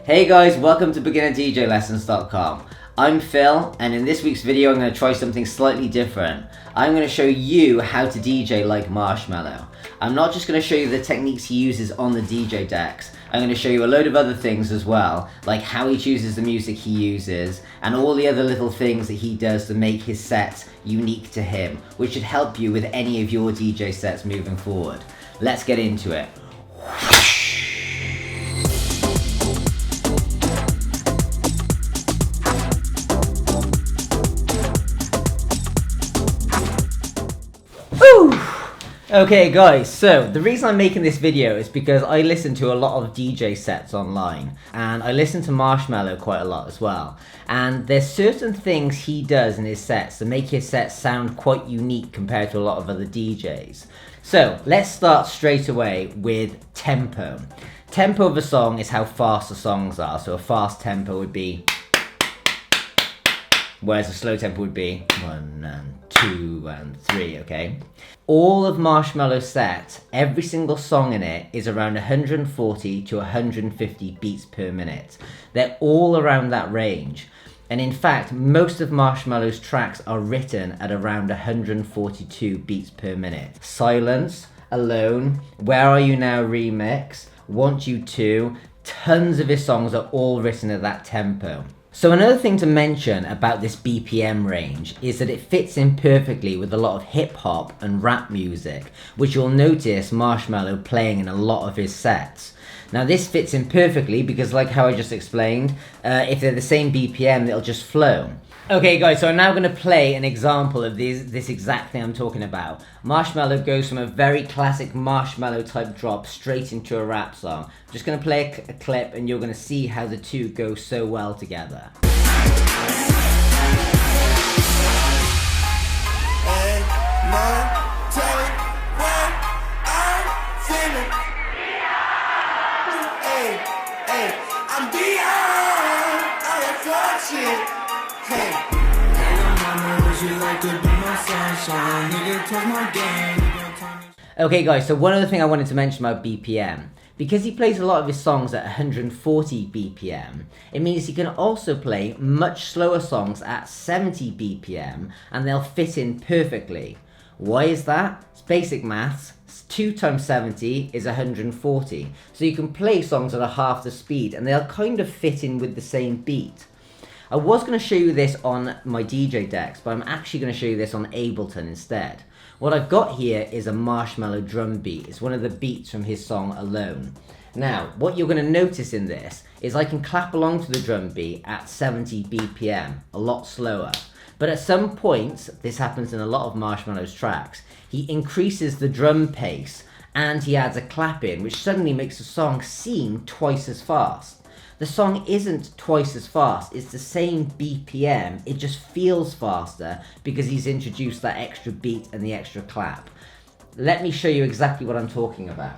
Hey guys, welcome to beginnerdjlessons.com. I'm Phil, and in this week's video I'm going to try something slightly different. I'm going to show you how to DJ like Marshmello. I'm not just going to show you the techniques he uses on the DJ decks, I'm going to show you a load of other things as well, like how he chooses the music he uses, and all the other little things that he does to make his sets unique to him, which should help you with any of your DJ sets moving forward. Let's get into it. Okay guys, so the reason I'm making this video is because I listen to a lot of DJ sets online, and I listen to Marshmello quite a lot as well, and there's certain things he does in his sets that make his sets sound quite unique compared to a lot of other DJs. So let's start straight away with tempo. Tempo of a song is how fast the songs are, so a fast tempo would be, whereas a slow tempo would be 1 and 2 and 3, okay? All of Marshmello's set, every single song in it is around 140 to 150 beats per minute. They're all around that range. And in fact, most of Marshmello's tracks are written at around 142 beats per minute. Silence, Alone, Where Are You Now remix, Want You To, tons of his songs are all written at that tempo. So another thing to mention about this BPM range is that it fits in perfectly with a lot of hip hop and rap music, which you'll notice Marshmello playing in a lot of his sets. Now this fits in perfectly because, like how I just explained, if they're the same BPM, it'll just flow. Okay guys, so I'm now going to play an example of this exact thing I'm talking about. Marshmello goes from a very classic Marshmello type drop straight into a rap song. I'm just going to play a clip and you're going to see how the two go so well together. Okay guys, so one other thing I wanted to mention about BPM. Because he plays a lot of his songs at 140 BPM, it means he can also play much slower songs at 70 BPM and they'll fit in perfectly. Why is that? It's basic maths. 2 times 70 is 140. So you can play songs at a half the speed and they'll kind of fit in with the same beat. I was going to show you this on my DJ decks, but I'm actually going to show you this on Ableton instead. What I've got here is a Marshmello drum beat. It's one of the beats from his song Alone. Now, what you're going to notice in this is I can clap along to the drum beat at 70 BPM, a lot slower. But at some points, this happens in a lot of Marshmello's tracks, he increases the drum pace and he adds a clap in, which suddenly makes the song seem twice as fast. The song isn't twice as fast, it's the same BPM, it just feels faster because he's introduced that extra beat and the extra clap. Let me show you exactly what I'm talking about.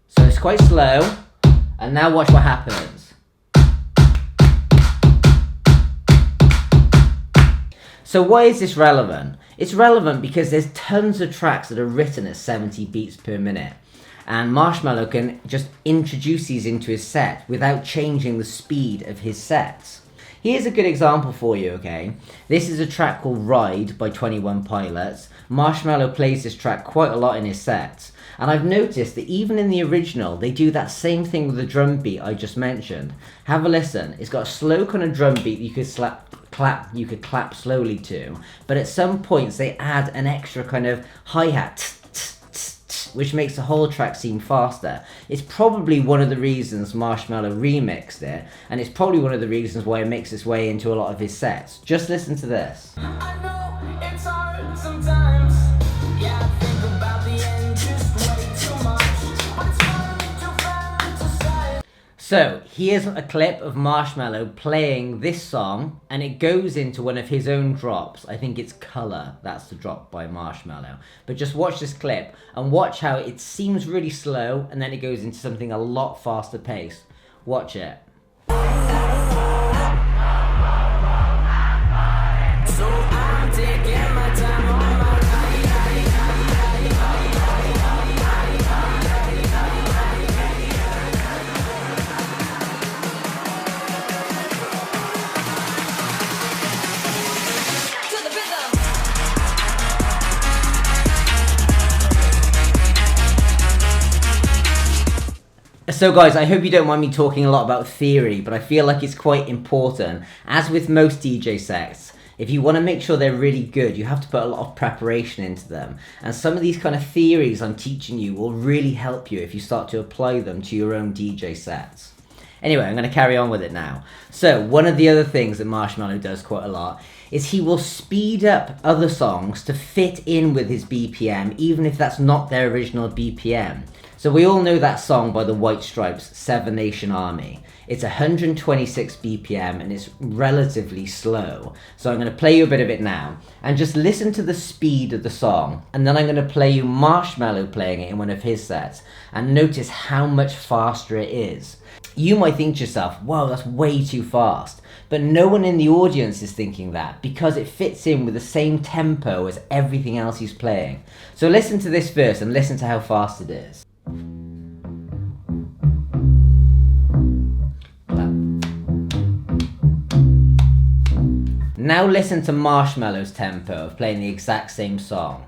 So it's quite slow, and now watch what happens. So why is this relevant? It's relevant because there's tons of tracks that are written at 70 beats per minute. And Marshmello can just introduce these into his set without changing the speed of his sets. Here's a good example for you, okay? This is a track called Ride by 21 Pilots. Marshmello plays this track quite a lot in his sets. And I've noticed that even in the original, they do that same thing with the drum beat I just mentioned. Have a listen. It's got a slow kind of drum beat you could clap slowly to. But at some points, they add an extra kind of hi-hat, which makes the whole track seem faster. It's probably one of the reasons Marshmello remixed it, and it's probably one of the reasons why it makes its way into a lot of his sets. Just listen to this. I know it's hard sometimes. Yeah, I think about the end just way too much. But it's finally too far to say. So, here's a clip of Marshmello playing this song, and it goes into one of his own drops. I think it's Colour, that's the drop by Marshmello. But just watch this clip, and watch how it seems really slow, and then it goes into something a lot faster pace. Watch it. So I'm taking my time on my ride. So guys, I hope you don't mind me talking a lot about theory, but I feel like it's quite important. As with most DJ sets, if you want to make sure they're really good, you have to put a lot of preparation into them. And some of these kind of theories I'm teaching you will really help you if you start to apply them to your own DJ sets. Anyway, I'm going to carry on with it now. So one of the other things that Marshmello does quite a lot is he will speed up other songs to fit in with his BPM, even if that's not their original BPM. So we all know that song by the White Stripes, Seven Nation Army. It's 126 BPM and it's relatively slow. So I'm going to play you a bit of it now and just listen to the speed of the song. And then I'm going to play you Marshmello playing it in one of his sets and notice how much faster it is. You might think to yourself, wow, that's way too fast. But no one in the audience is thinking that because it fits in with the same tempo as everything else he's playing. So listen to this verse and listen to how fast it is. Now listen to Marshmello's tempo of playing the exact same song.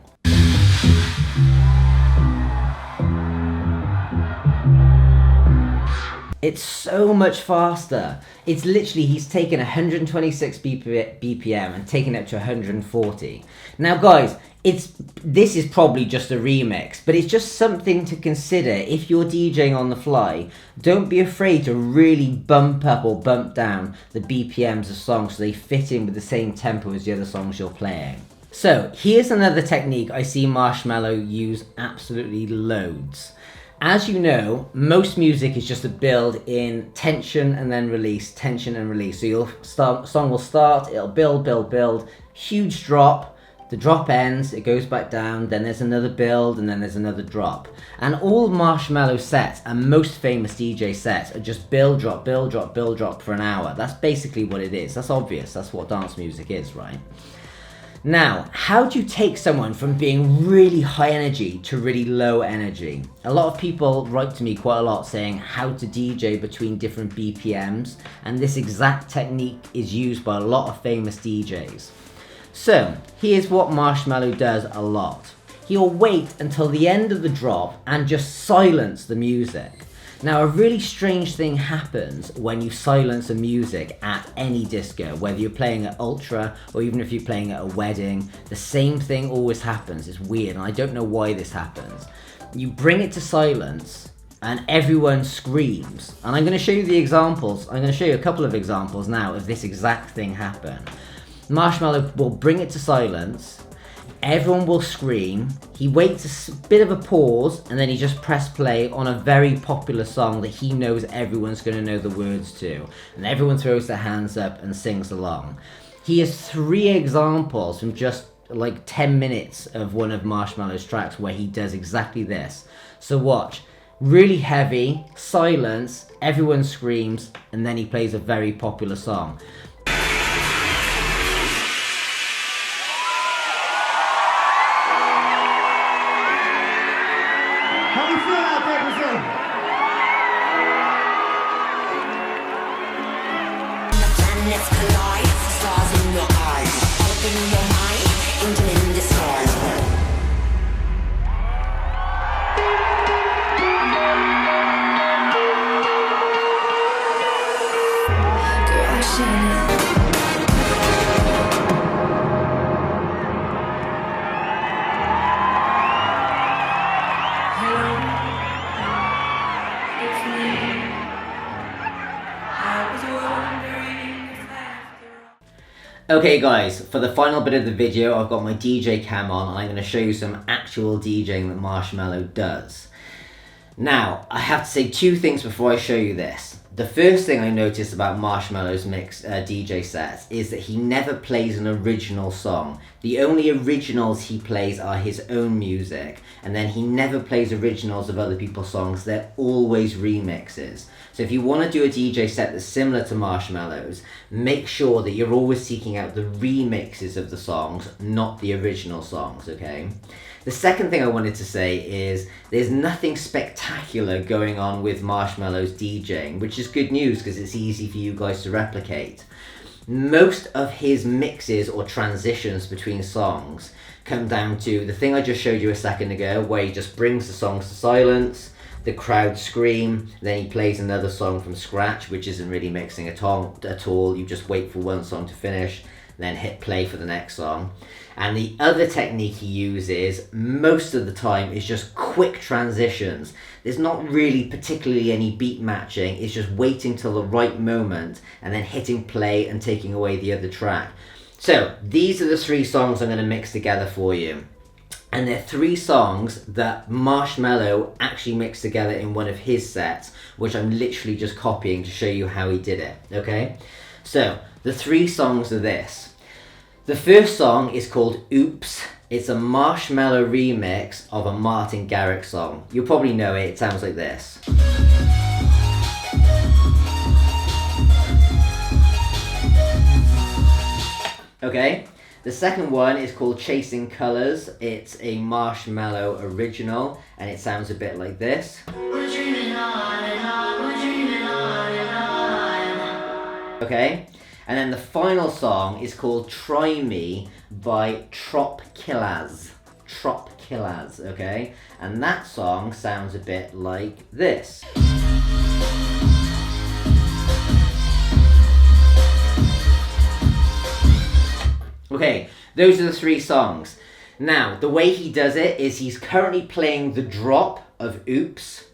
It's so much faster. It's literally, he's taken 126 BPM and taken it up to 140. Now guys, this is probably just a remix, but it's just something to consider if you're DJing on the fly. Don't be afraid to really bump up or bump down the BPMs of songs so they fit in with the same tempo as the other songs you're playing. So here's another technique I see Marshmello use absolutely loads. As you know, most music is just a build in tension and then release, tension and release. So song will start, it'll build, huge drop, the drop ends, it goes back down, then there's another build, and then there's another drop. And all Marshmello sets and most famous DJ sets are just build, drop for an hour. That's basically what it is. That's obvious, that's what dance music is, right? Now, how do you take someone from being really high energy to really low energy? A lot of people write to me quite a lot saying how to DJ between different BPMs, and this exact technique is used by a lot of famous DJs. So, here's what Marshmello does a lot. He'll wait until the end of the drop and just silence the music. Now, a really strange thing happens when you silence a music at any disco, whether you're playing at Ultra or even if you're playing at a wedding. The same thing always happens. It's weird, and I don't know why this happens. You bring it to silence, and everyone screams. And I'm going to show you the examples. I'm going to show you a couple of examples now of this exact thing happen. Marshmello will bring it to silence. Everyone will scream. He waits a bit of a pause and then he just press play on a very popular song that he knows everyone's going to know the words to. And everyone throws their hands up and sings along. He has 3 examples from just like 10 minutes of one of Marshmello's tracks where he does exactly this. So watch. Really heavy, silence, everyone screams, and then he plays a very popular song. How do you feel out there, Brazil? The planets collide, stars in your eyes. Open your mind, angel in disguise. Okay guys, for the final bit of the video, I've got my DJ cam on and I'm going to show you some actual DJing that Marshmello does. Now, I have to say 2 things before I show you this. The first thing I noticed about Marshmello's DJ sets is that he never plays an original song. The only originals he plays are his own music, and then he never plays originals of other people's songs. They're always remixes. So if you want to do a DJ set that's similar to Marshmello's, make sure that you're always seeking out the remixes of the songs, not the original songs, okay? The second thing I wanted to say is there's nothing spectacular going on with Marshmello's DJing, which is good news because it's easy for you guys to replicate. Most of his mixes or transitions between songs come down to the thing I just showed you a second ago, where he just brings the songs to silence, the crowd scream, then he plays another song from scratch, which isn't really mixing at all. You just wait for one song to finish, then hit play for the next song. And the other technique he uses most of the time is just quick transitions. There's not really particularly any beat matching, it's just waiting till the right moment and then hitting play and taking away the other track. So these are the 3 songs I'm going to mix together for you. And they're 3 songs that Marshmello actually mixed together in one of his sets, which I'm literally just copying to show you how he did it, okay? So the 3 songs are this. The first song is called Oops. It's a Marshmello remix of a Martin Garrix song. You'll probably know it. It sounds like this. Okay. The second one is called Chasing Colors. It's a Marshmello original and it sounds a bit like this. We're dreaming on and on, we're dreaming on and on. Okay. And then the final song is called Try Me by Trop Killaz, okay? And that song sounds a bit like this. Okay, those are the 3 songs. Now, the way he does it is he's currently playing the drop of Oops.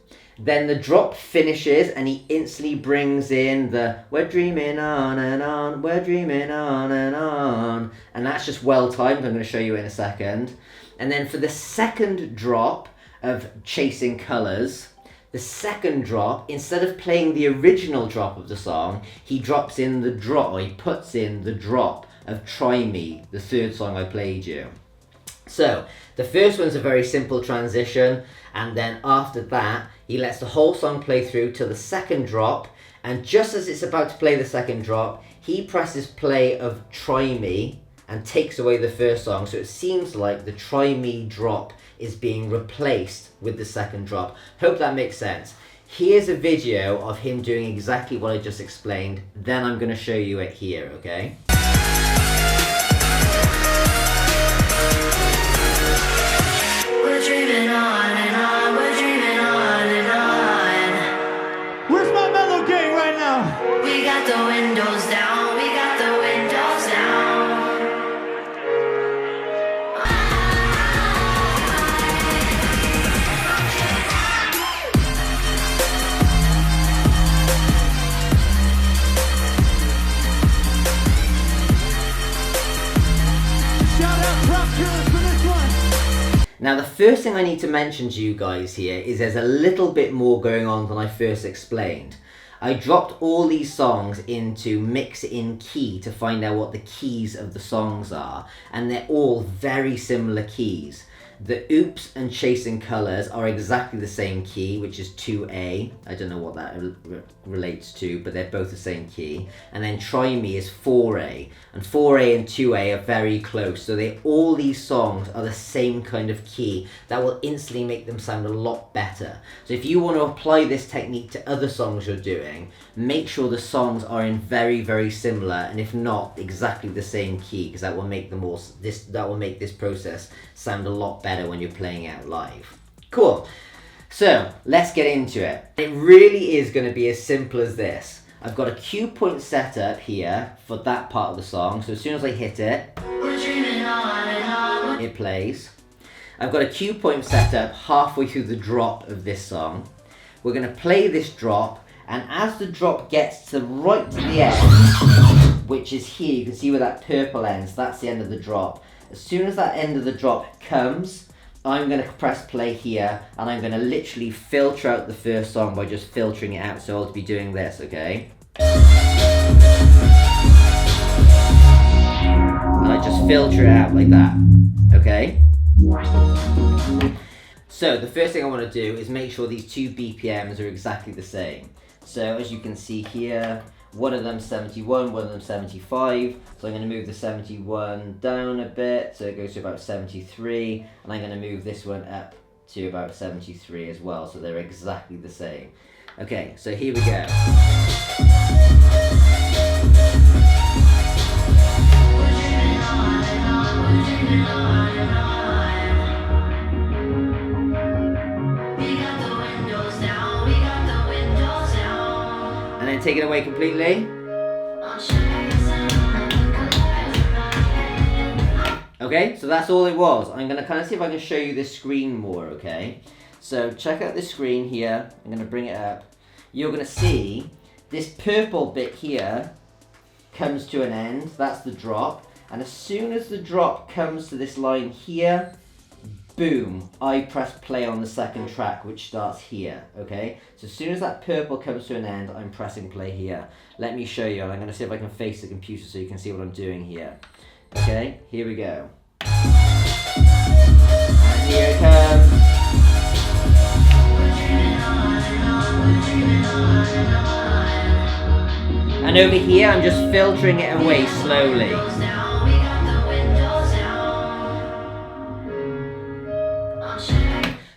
Then the drop finishes and he instantly brings in the we're dreaming on and on, we're dreaming on and on. And that's just well timed, I'm going to show you in a second. And then for the second drop of Chasing Colors, the second drop, instead of playing the original drop of the song, he drops in the drop, or he puts in the drop of Try Me, the 3rd song I played you. So, the first one's a very simple transition, and then after that, he lets the whole song play through till the second drop, and just as it's about to play the second drop, he presses play of Try Me and takes away the first song, so it seems like the Try Me drop is being replaced with the second drop. Hope that makes sense. Here's a video of him doing exactly what I just explained, then I'm going to show you it here, okay? We're dreaming on and on, we're dreaming on and on. Where's my mellow gang right now? We got the windows down, we got the windows down. Shout out Prop Killers for this one. Now the first thing I need to mention to you guys here is there's a little bit more going on than I first explained. I dropped all these songs into mix in key to find out what the keys of the songs are, and they're all very similar keys. The Oops and Chasing Colors are exactly the same key, which is 2A. I don't know what that relates to, but they're both the same key. And then Try Me is 4A. And 4A and 2A are very close. So all these songs are the same kind of key. That will instantly make them sound a lot better. So if you want to apply this technique to other songs you're doing, make sure the songs are in very, very similar, and if not, exactly the same key, because that will make this process sound a lot better when you're playing out live. Cool. So let's get into it. It really is going to be as simple as this. I've got a cue point set up here for that part of the song. So as soon as I hit it, it plays. I've got a cue point set up halfway through the drop of this song. We're going to play this drop, and as the drop gets right to the end, which is here, you can see where that purple ends, that's the end of the drop. As soon as that end of the drop comes, I'm going to press play here, and I'm going to literally filter out the first song by just filtering it out. So I'll be doing this, okay? And I just filter it out like that, okay? So the first thing I want to do is make sure these two BPMs are exactly the same. So as you can see here, one of them 71, one of them 75. So I'm going to move the 71 down a bit, so it goes to about 73, and I'm going to move this one up to about 73 as well, so they're exactly the same. Okay, so here we go. We got the windows down. and then take it away completely. Okay, so that's all it was. I'm going to kind of see if I can show you this screen more, okay? So check out this screen here. I'm going to bring it up. You're going to see this purple bit here comes to an end. That's the drop. And as soon as the drop comes to this line here, boom, I press play on the second track, which starts here, okay? So as soon as that purple comes to an end, I'm pressing play here. Let me show you, and I'm going to see if I can face the computer so you can see what I'm doing here. Okay, here we go. And here it comes. And over here, I'm just filtering it away slowly.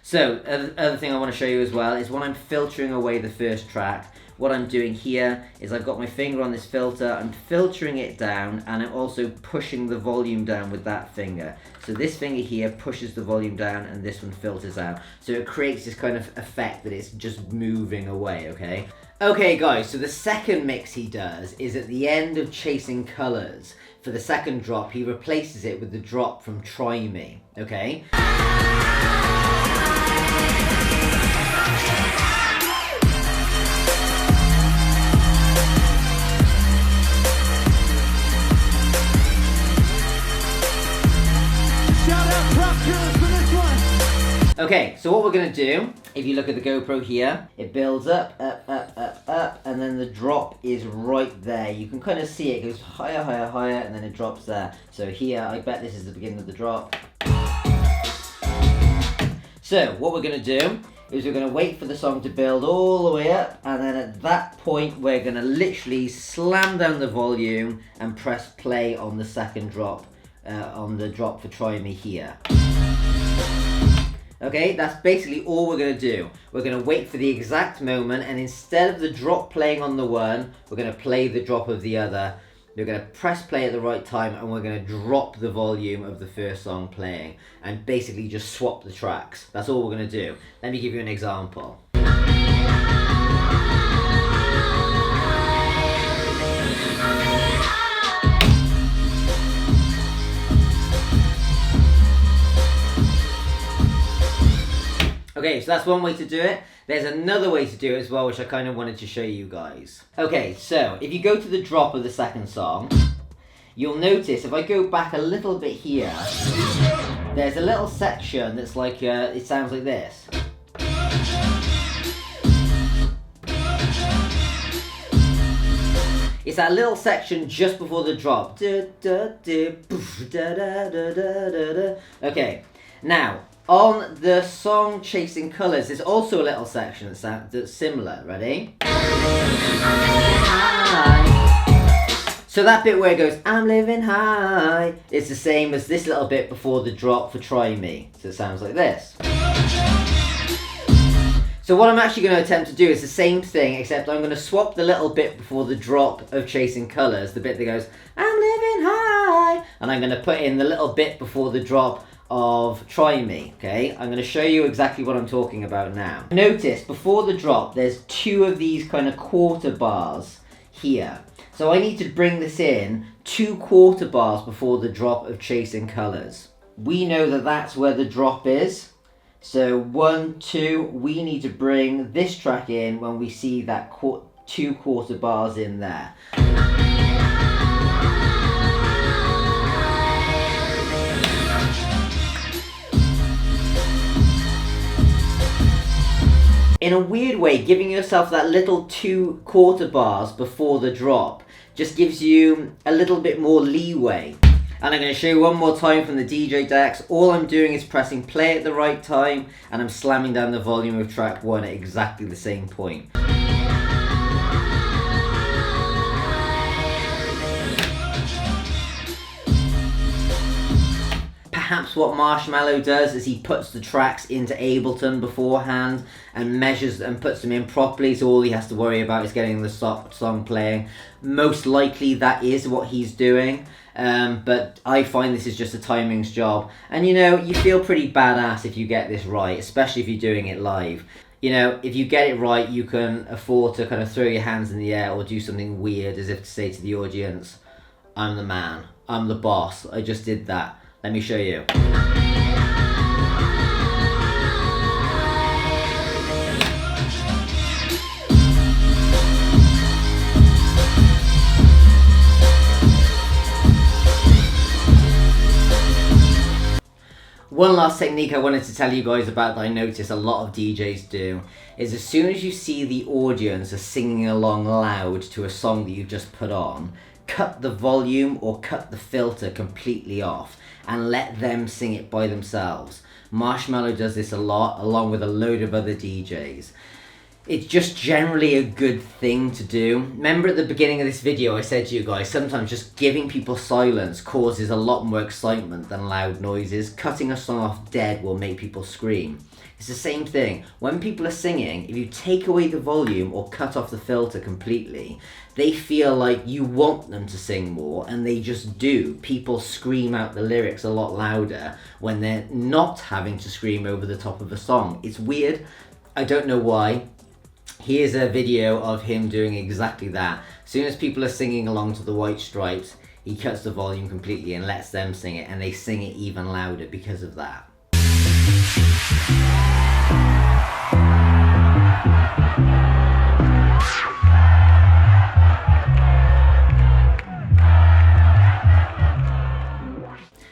So, other thing I want to show you as well is when I'm filtering away the first track, what I'm doing here is I've got my finger on this filter, I'm filtering it down, and I'm also pushing the volume down with that finger. So this finger here pushes the volume down and this one filters out. So it creates this kind of effect that it's just moving away, okay? Okay guys, so the second mix he does is at the end of Chasing Colours. For the second drop, he replaces it with the drop from Try Me, okay? Okay, so what we're going to do, if you look at the GoPro here, it builds up, and then the drop is right there. You can kind of see it goes higher, higher, higher, and then it drops there. So here, I bet this is the beginning of the drop. So what we're going to do is we're going to wait for the song to build all the way up, and then at that point, we're going to literally slam down the volume and press play on the second drop, on the drop for Try Me here. Okay, that's basically all we're going to do. We're going to wait for the exact moment, and instead of the drop playing on the one, we're going to play the drop of the other. We're going to press play at the right time, and we're going to drop the volume of the first song playing, and basically just swap the tracks. That's all we're going to do. Let me give you an example. Okay, so that's one way to do it. There's another way to do it as well, which I kind of wanted to show you guys. Okay, so if you go to the drop of the second song, you'll notice if I go back a little bit here, there's a little section that's like, it sounds like this. It's that little section just before the drop. Okay, now, on the song Chasing Colours, there's also a little section that's similar. Ready? So that bit where it goes, I'm living high, it's the same as this little bit before the drop for Try Me. So it sounds like this. So what I'm actually going to attempt to do is the same thing, except I'm going to swap the little bit before the drop of Chasing Colours, the bit that goes, I'm living high, and I'm going to put in the little bit before the drop of Try Me, okay? I'm going to show you exactly what I'm talking about now. Notice, before the drop, there's two of these kind of quarter bars here. So I need to bring this in 2 quarter bars before the drop of Chasing Colours. We know that that's where the drop is. So 1, 2, we need to bring this track in when we see that 2 quarter bars in there. In a weird way, giving yourself that little 2 quarter bars before the drop just gives you a little bit more leeway. And I'm going to show you one more time from the DJ decks. All I'm doing is pressing play at the right time, and I'm slamming down the volume of track 1 at exactly the same point. Perhaps what Marshmello does is he puts the tracks into Ableton beforehand and measures and puts them in properly, so all he has to worry about is getting the song playing. Most likely that is what he's doing, but I find this is just a timings job. And you know, you feel pretty badass if you get this right, especially if you're doing it live. You know, if you get it right, you can afford to kind of throw your hands in the air or do something weird as if to say to the audience, I'm the man, I'm the boss, I just did that. Let me show you. One last technique I wanted to tell you guys about that I notice a lot of DJs do is as soon as you see the audience are singing along loud to a song that you've just put on, cut the volume or cut the filter completely off and let them sing it by themselves. Marshmello does this a lot along with a load of other DJs. It's just generally a good thing to do. Remember at the beginning of this video I said to you guys, sometimes just giving people silence causes a lot more excitement than loud noises. Cutting a song off dead will make people scream. It's the same thing. When people are singing, if you take away the volume or cut off the filter completely, they feel like you want them to sing more, and they just do. People scream out the lyrics a lot louder when they're not having to scream over the top of a song. It's weird. I don't know why. Here's a video of him doing exactly that. As soon as people are singing along to the White Stripes, he cuts the volume completely and lets them sing it, and they sing it even louder because of that.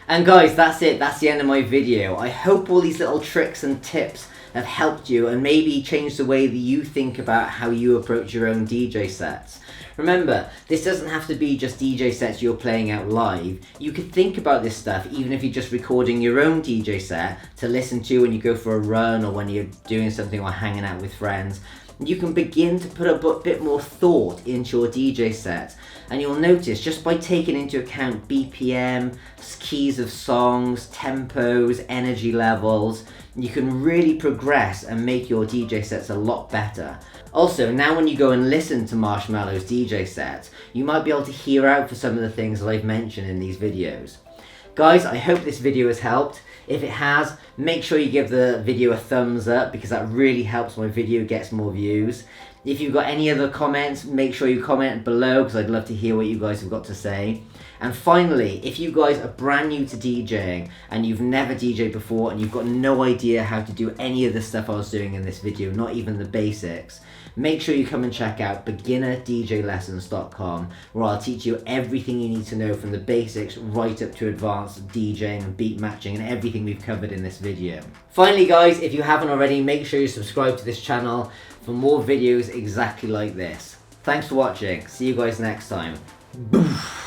And guys, that's it. That's the end of my video. I hope all these little tricks and tips have helped you and maybe changed the way that you think about how you approach your own DJ sets. Remember, this doesn't have to be just DJ sets you're playing out live. You could think about this stuff even if you're just recording your own DJ set to listen to when you go for a run or when you're doing something or hanging out with friends. You can begin to put a bit more thought into your DJ set, and you'll notice just by taking into account BPM, keys of songs, tempos, energy levels, you can really progress and make your DJ sets a lot better. Also, now when you go and listen to Marshmello's DJ set, you might be able to hear out for some of the things that I've mentioned in these videos. Guys, I hope this video has helped. If it has, make sure you give the video a thumbs up because that really helps my video gets more views. If you've got any other comments, make sure you comment below because I'd love to hear what you guys have got to say. And finally, if you guys are brand new to DJing and you've never DJed before and you've got no idea how to do any of the stuff I was doing in this video, not even the basics, make sure you come and check out beginnerdjlessons.com where I'll teach you everything you need to know from the basics right up to advanced DJing and beat matching and everything we've covered in this video. Finally guys, if you haven't already, make sure you subscribe to this channel for more videos exactly like this. Thanks for watching. See you guys next time. Boof.